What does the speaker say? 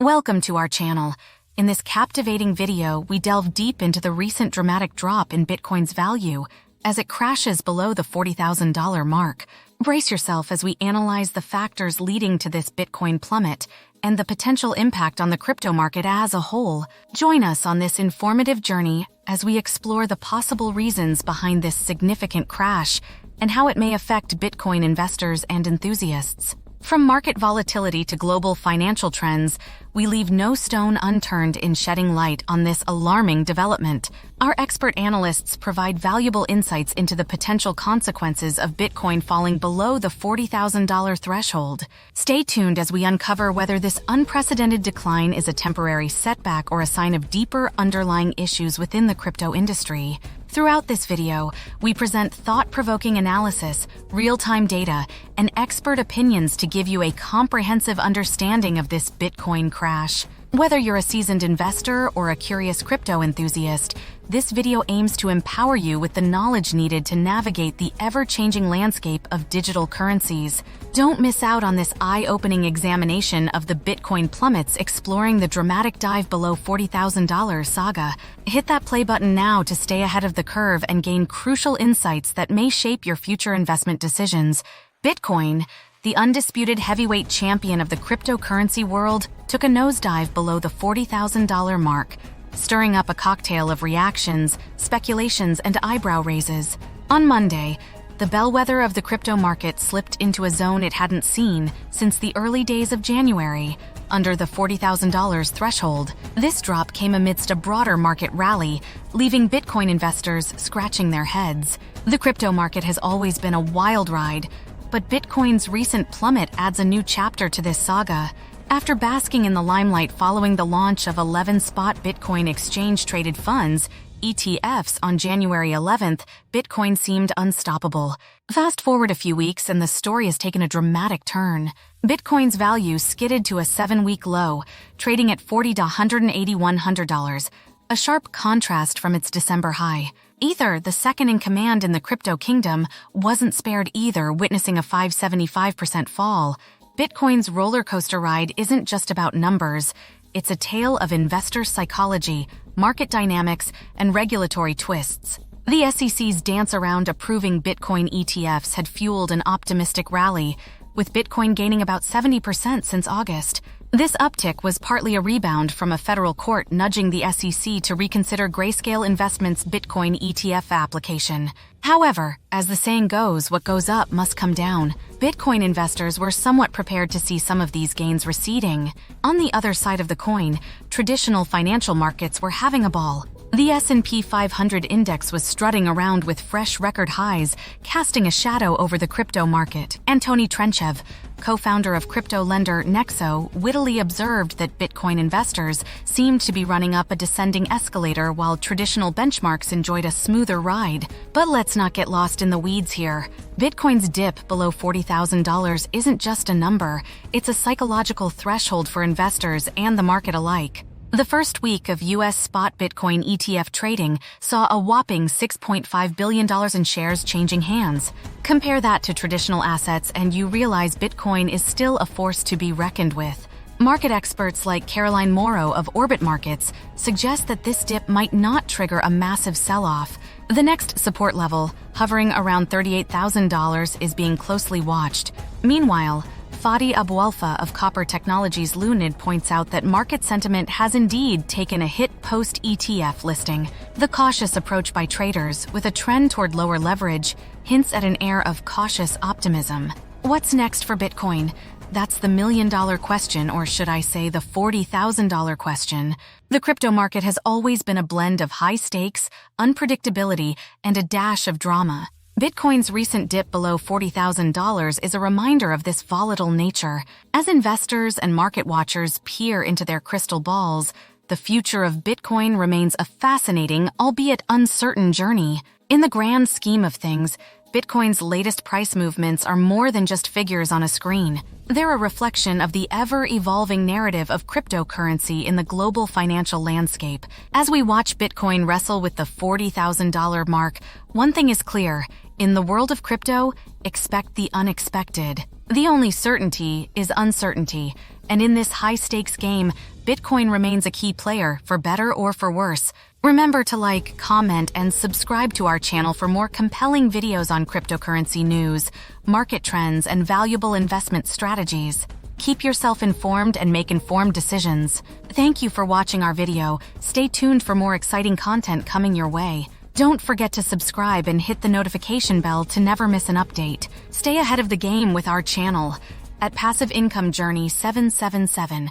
Welcome to our channel. In this captivating video, we delve deep into the recent dramatic drop in Bitcoin's value as it crashes below the $40,000 mark. Brace yourself as we analyze the factors leading to this Bitcoin plummet and the potential impact on the crypto market as a whole. Join us on this informative journey as we explore the possible reasons behind this significant crash and how it may affect Bitcoin investors and enthusiasts. From market volatility to global financial trends, we leave no stone unturned in shedding light on this alarming development. Our expert analysts provide valuable insights into the potential consequences of Bitcoin falling below the $40,000 threshold. Stay tuned as we uncover whether this unprecedented decline is a temporary setback or a sign of deeper underlying issues within the crypto industry. Throughout this video, we present thought-provoking analysis, real-time data, and expert opinions to give you a comprehensive understanding of this Bitcoin crash. Whether you're a seasoned investor or a curious crypto enthusiast, this video aims to empower you with the knowledge needed to navigate the ever-changing landscape of digital currencies. Don't miss out on this eye-opening examination of the Bitcoin plummets exploring the dramatic dive below $40,000 saga. Hit that play button now to stay ahead of the curve and gain crucial insights that may shape your future investment decisions. Bitcoin, the undisputed heavyweight champion of the cryptocurrency world, took a nosedive below the $40,000 mark, stirring up a cocktail of reactions, speculations, and eyebrow raises. On Monday, the bellwether of the crypto market slipped into a zone it hadn't seen since the early days of January, under the $40,000 threshold. This drop came amidst a broader market rally, leaving Bitcoin investors scratching their heads. The crypto market has always been a wild ride, but Bitcoin's recent plummet adds a new chapter to this saga. After basking in the limelight following the launch of 11 spot Bitcoin exchange-traded funds, ETFs, on January 11th, Bitcoin seemed unstoppable. Fast forward a few weeks and the story has taken a dramatic turn. Bitcoin's value skidded to a 7-week low, trading at $40 to $181, a sharp contrast from its December high. Ether, the second in command in the crypto kingdom, wasn't spared either, witnessing a 575% fall. Bitcoin's roller coaster ride isn't just about numbers. It's a tale of investor psychology, market dynamics, and regulatory twists. The SEC's dance around approving Bitcoin ETFs had fueled an optimistic rally, with Bitcoin gaining about 70% since August. This uptick was partly a rebound from a federal court nudging the SEC to reconsider Grayscale Investments' Bitcoin ETF application. However, as the saying goes, what goes up must come down. Bitcoin investors were somewhat prepared to see some of these gains receding. On the other side of the coin, traditional financial markets were having a ball. The S&P 500 index was strutting around with fresh record highs, casting a shadow over the crypto market. Antony Trenchev, co-founder of crypto lender Nexo, wittily observed that Bitcoin investors seemed to be running up a descending escalator while traditional benchmarks enjoyed a smoother ride. But let's not get lost in the weeds here. Bitcoin's dip below $40,000 isn't just a number, it's a psychological threshold for investors and the market alike. The first week of U.S. spot Bitcoin ETF trading saw a whopping $6.5 billion in shares changing hands. Compare that to traditional assets and you realize Bitcoin is still a force to be reckoned with. Market experts like Caroline Morrow of Orbit Markets suggest that this dip might not trigger a massive sell-off. The next support level, hovering around $38,000, is being closely watched. Meanwhile, Fadi Abualfa of Copper Technologies Lunid points out that market sentiment has indeed taken a hit post-ETF listing. The cautious approach by traders, with a trend toward lower leverage, hints at an air of cautious optimism. What's next for Bitcoin? That's the million-dollar question, or should I say the $40,000 question. The crypto market has always been a blend of high stakes, unpredictability, and a dash of drama. Bitcoin's recent dip below $40,000 is a reminder of this volatile nature. As investors and market watchers peer into their crystal balls, the future of Bitcoin remains a fascinating, albeit uncertain journey. In the grand scheme of things, Bitcoin's latest price movements are more than just figures on a screen. They're a reflection of the ever-evolving narrative of cryptocurrency in the global financial landscape. As we watch Bitcoin wrestle with the $40,000 mark, one thing is clear. In the world of crypto, expect the unexpected. The only certainty is uncertainty, And in this high-stakes game, Bitcoin remains a key player, for better or for worse. Remember to like, comment, and subscribe to our channel for more compelling videos on cryptocurrency news, market trends, and valuable investment strategies. Keep yourself informed and make informed decisions. Thank you for watching our video. Stay tuned for more exciting content coming your way. Don't forget to subscribe and hit the notification bell to never miss an update. Stay ahead of the game with our channel at Passive Income Journey 777.